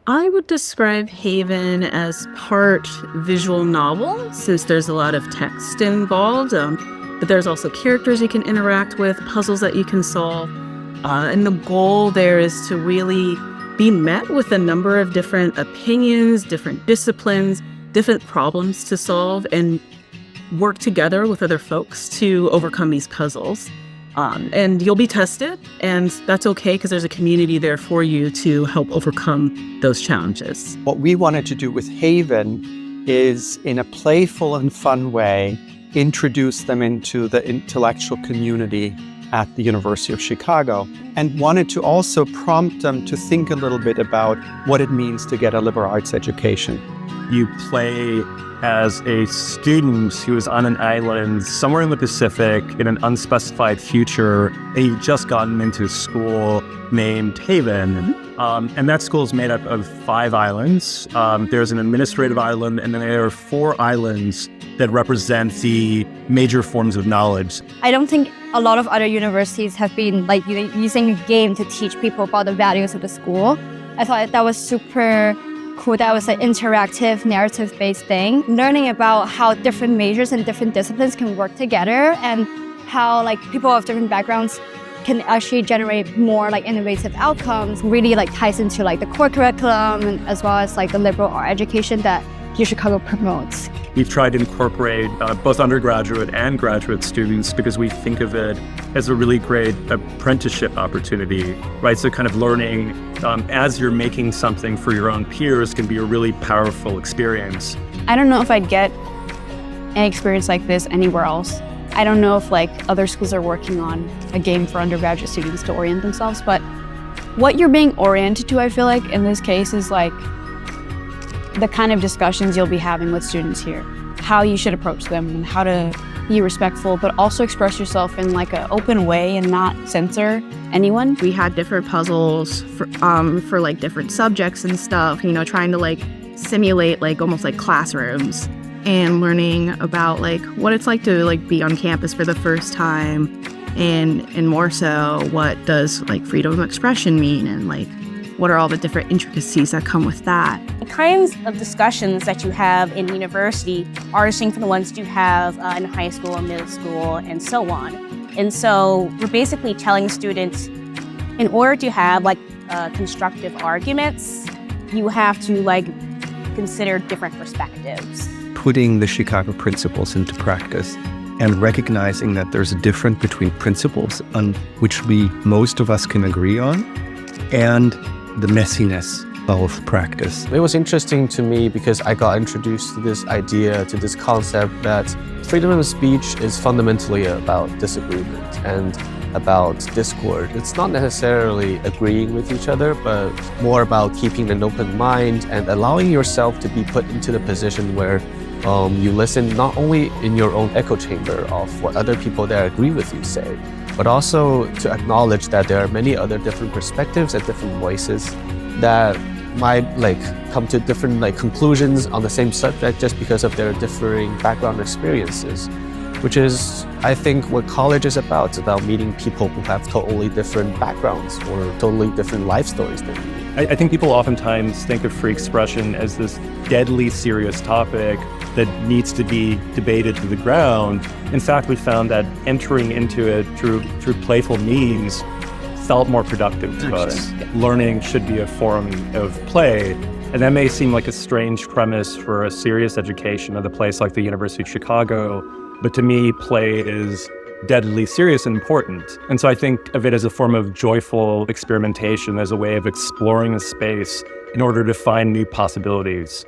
I would describe Haven as part visual novel, since there's a lot of text involved, but there's also characters you can interact with, puzzles that you can solve. And the goal there is to really be met with a number of different opinions, different disciplines, different problems to solve, and work together with other folks to overcome these puzzles. And you'll be tested, and that's okay because there's a community there for you to help overcome those challenges. What we wanted to do with Haven is, in a playful and fun way, introduce them into the intellectual community at the University of Chicago, and wanted to also prompt them to think a little bit about what it means to get a liberal arts education. You play as a student who is on an island somewhere in the Pacific in an unspecified future, and you've just gotten into a school named Haven. And that school is made up of 5 islands. There's an administrative island, and then there are 4 islands that represent the major forms of knowledge. I don't think a lot of other universities have been using a game to teach people about the values of the school. I thought that was super cool. That was an interactive, narrative-based thing. Learning about how different majors and different disciplines can work together, and how people of different backgrounds can actually generate more innovative outcomes, really ties into the core curriculum, and as well as the liberal art education that UChicago promotes. We've tried to incorporate both undergraduate and graduate students because we think of it as a really great apprenticeship opportunity, right? So kind of learning as you're making something for your own peers can be a really powerful experience. I don't know if I'd get an experience like this anywhere else. I don't know if other schools are working on a game for undergraduate students to orient themselves, but what you're being oriented to, I feel like in this case, is the kind of discussions you'll be having with students here, how you should approach them, and how to be respectful, but also express yourself in an open way and not censor anyone. We had different puzzles for different subjects and stuff, trying to simulate almost classrooms, and learning about what it's like to be on campus for the first time, and more so what does freedom of expression mean, and what are all the different intricacies that come with that. The kinds of discussions that you have in university are distinct from the ones you have in high school, middle school, and so on. And so we're basically telling students, in order to have constructive arguments, you have to consider different perspectives. Putting the Chicago principles into practice and recognizing that there's a difference between principles on which most of us can agree on, and the messiness of practice. It was interesting to me because I got introduced to this idea, to this concept that freedom of speech is fundamentally about disagreement and about discord. It's not necessarily agreeing with each other, but more about keeping an open mind and allowing yourself to be put into the position where you listen not only in your own echo chamber of what other people that agree with you say, but also to acknowledge that there are many other different perspectives and different voices that might come to different conclusions on the same subject just because of their differing background experiences, which is, I think, what college is about. It's about meeting people who have totally different backgrounds or totally different life stories than you. I think people oftentimes think of free expression as this deadly serious topic that needs to be debated to the ground. In fact, we found that entering into it through playful means felt more productive to us. Learning should be a form of play, and that may seem like a strange premise for a serious education at a place like the University of Chicago, but to me, play is deadly serious and important. And so I think of it as a form of joyful experimentation, as a way of exploring a space in order to find new possibilities.